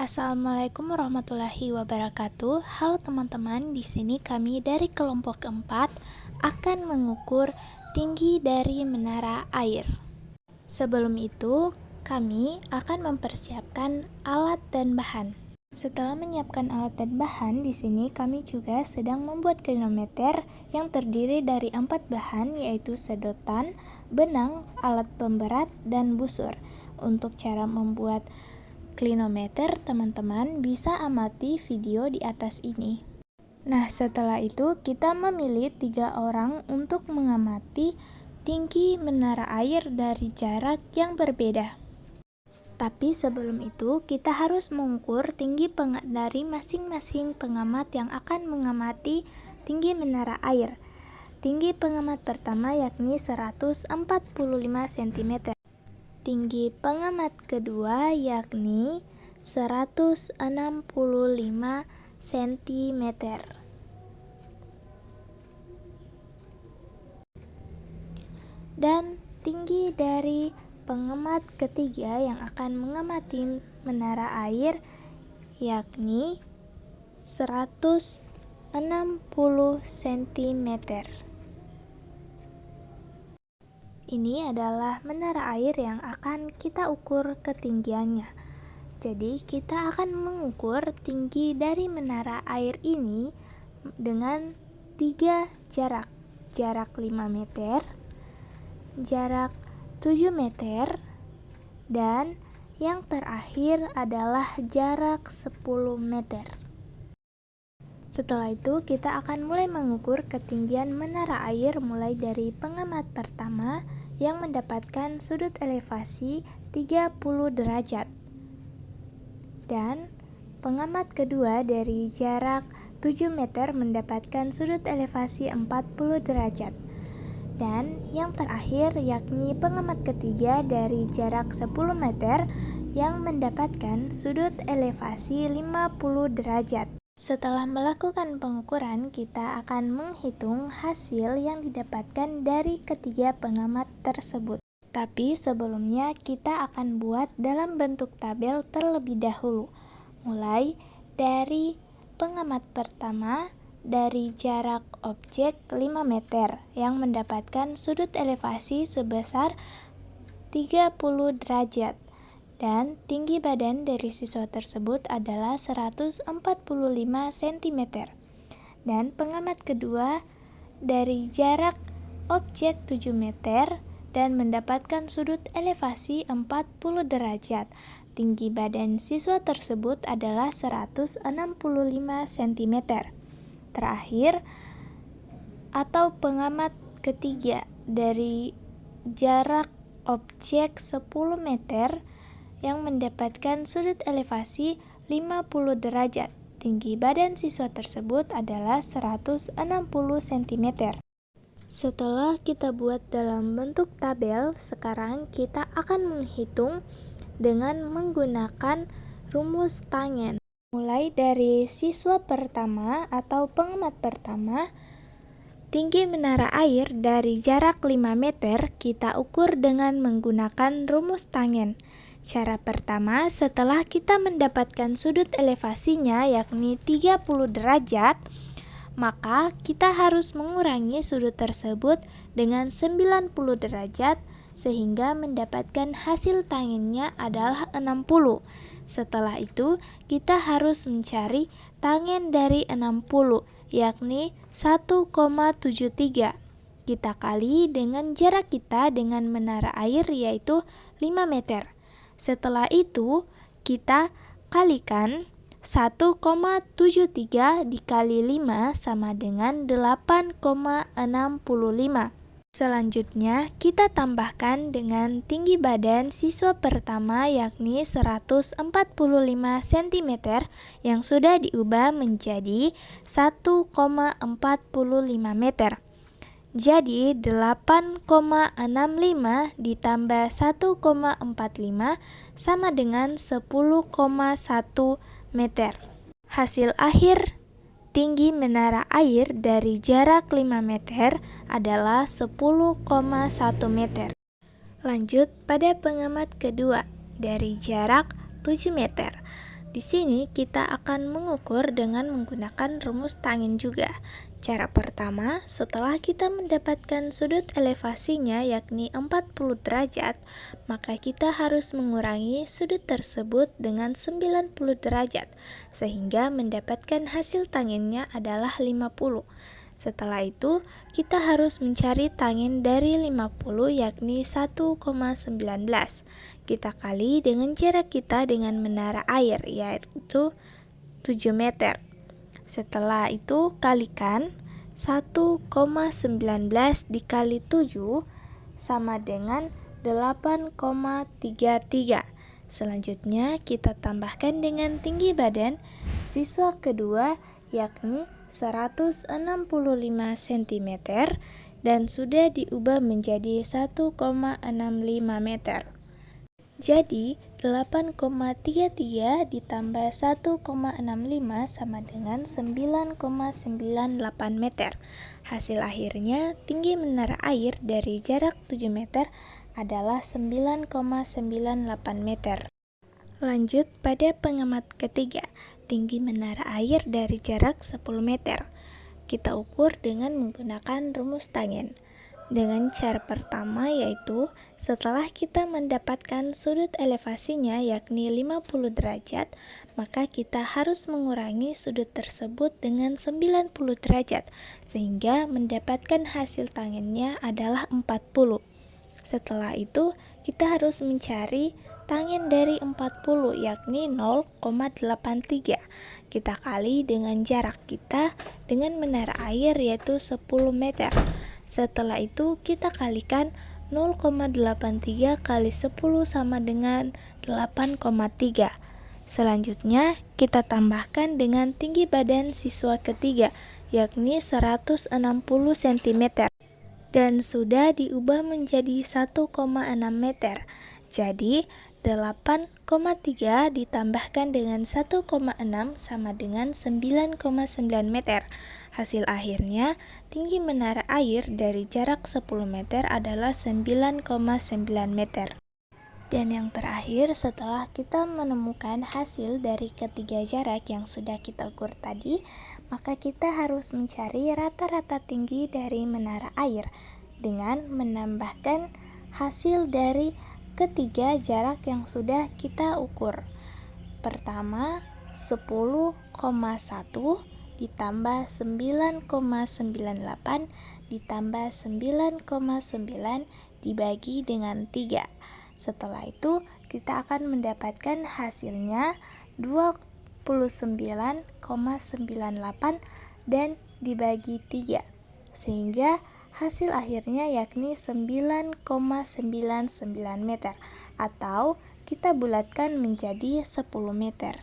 Assalamualaikum warahmatullahi wabarakatuh. Halo teman-teman, di sini kami dari kelompok 4 akan mengukur tinggi dari menara air. Sebelum itu, kami akan mempersiapkan alat dan bahan. Setelah menyiapkan alat dan bahan, di sini kami juga sedang membuat klinometer yang terdiri dari 4 bahan, yaitu sedotan, benang, alat pemberat, dan busur. Untuk cara membuat klinometer, teman-teman bisa amati video di atas ini. Nah, setelah itu kita memilih 3 orang untuk mengamati tinggi menara air dari jarak yang berbeda. Tapi sebelum itu, kita harus mengukur tinggi dari masing-masing pengamat yang akan mengamati tinggi menara air. Tinggi pengamat pertama yakni 145 cm. Tinggi pengamat kedua yakni 165 cm. Dan tinggi dari pengamat ketiga yang akan mengamati menara air yakni 160 cm. Ini adalah menara air yang akan kita ukur ketinggiannya. Jadi kita akan mengukur tinggi dari menara air ini dengan 3 jarak. Jarak 5 meter, jarak 7 meter, dan yang terakhir adalah jarak 10 meter. Setelah itu kita akan mulai mengukur ketinggian menara air mulai dari pengamat pertama yang mendapatkan sudut elevasi 30 derajat dan pengamat kedua dari jarak 7 meter mendapatkan sudut elevasi 40 derajat dan yang terakhir yakni pengamat ketiga dari jarak 10 meter yang mendapatkan sudut elevasi 50 derajat. Setelah melakukan pengukuran, kita akan menghitung hasil yang didapatkan dari ketiga pengamat tersebut. Tapi sebelumnya kita akan buat dalam bentuk tabel terlebih dahulu. Mulai dari pengamat pertama dari jarak objek 5 meter yang mendapatkan sudut elevasi sebesar 30 derajat. Dan tinggi badan dari siswa tersebut adalah 145 cm. Dan pengamat kedua dari jarak objek 7 meter dan mendapatkan sudut elevasi 40 derajat. Tinggi badan siswa tersebut adalah 165 cm. Terakhir, atau pengamat ketiga dari jarak objek 10 meter yang mendapatkan sudut elevasi 50 derajat. Tinggi badan siswa tersebut adalah 160 cm. Setelah kita buat dalam bentuk tabel, sekarang kita akan menghitung dengan menggunakan rumus tangen. Mulai dari siswa pertama atau pengamat pertama, tinggi menara air dari jarak 5 meter kita ukur dengan menggunakan rumus tangen. Cara pertama, setelah kita mendapatkan sudut elevasinya yakni 30 derajat, maka kita harus mengurangi sudut tersebut dengan 90 derajat sehingga mendapatkan hasil tangennya adalah 60. Setelah itu, kita harus mencari tangen dari 60 yakni 1,73. Kita kali dengan jarak kita dengan menara air yaitu 5 meter. Setelah itu, kita kalikan 1,73 dikali 5 sama dengan 8,65. Selanjutnya, kita tambahkan dengan tinggi badan siswa pertama yakni 145 cm yang sudah diubah menjadi 1,45 meter. Jadi 8,65 ditambah 1,45 sama dengan 10,1 meter. Hasil akhir tinggi menara air dari jarak 5 meter adalah 10,1 meter. Lanjut pada pengamat kedua dari jarak 7 meter. Di sini kita akan mengukur dengan menggunakan rumus tangin juga. Cara pertama, setelah kita mendapatkan sudut elevasinya yakni 40 derajat, maka kita harus mengurangi sudut tersebut dengan 90 derajat, sehingga mendapatkan hasil tanginnya adalah 50. Setelah itu, kita harus mencari tangin dari 50 yakni 1,19. Kita kali dengan jarak kita dengan menara air yaitu 7 meter. Setelah itu kalikan 1,19 dikali 7 sama dengan 8,33. Selanjutnya kita tambahkan dengan tinggi badan siswa kedua yakni 165 cm dan sudah diubah menjadi 1,65 meter. Jadi 8,33 ditambah 1,65 sama dengan 9,98 meter. Hasil akhirnya tinggi menara air dari jarak 7 meter adalah 9,98 meter. Lanjut pada pengamat ketiga, tinggi menara air dari jarak 10 meter. Kita ukur dengan menggunakan rumus tangin. Dengan cara pertama yaitu setelah kita mendapatkan sudut elevasinya yakni 50 derajat, maka kita harus mengurangi sudut tersebut dengan 90 derajat sehingga mendapatkan hasil tanginnya adalah 40. Setelah itu kita harus mencari tangin dari 40 yakni 0,83. Kita kali dengan jarak kita dengan menara air yaitu 10 meter. Setelah itu kita kalikan 0,83 kali 10 sama dengan 8,3. Selanjutnya kita tambahkan dengan tinggi badan siswa ketiga yakni 160 cm dan sudah diubah menjadi 1,6 meter. Jadi 8,3 ditambahkan dengan 1,6 sama dengan 9,9 meter. Hasil akhirnya tinggi menara air dari jarak 10 meter adalah 9,9 meter. Dan yang terakhir, setelah kita menemukan hasil dari ketiga jarak yang sudah kita ukur tadi, maka kita harus mencari rata-rata tinggi dari menara air dengan menambahkan hasil dari ketiga jarak yang sudah kita ukur. Pertama, 10,1 ditambah 9,98 ditambah 9,9 dibagi dengan 3. Setelah itu kita akan mendapatkan hasilnya 29,98 dan dibagi 3, sehingga hasil akhirnya yakni 9,99 meter, atau kita bulatkan menjadi 10 meter.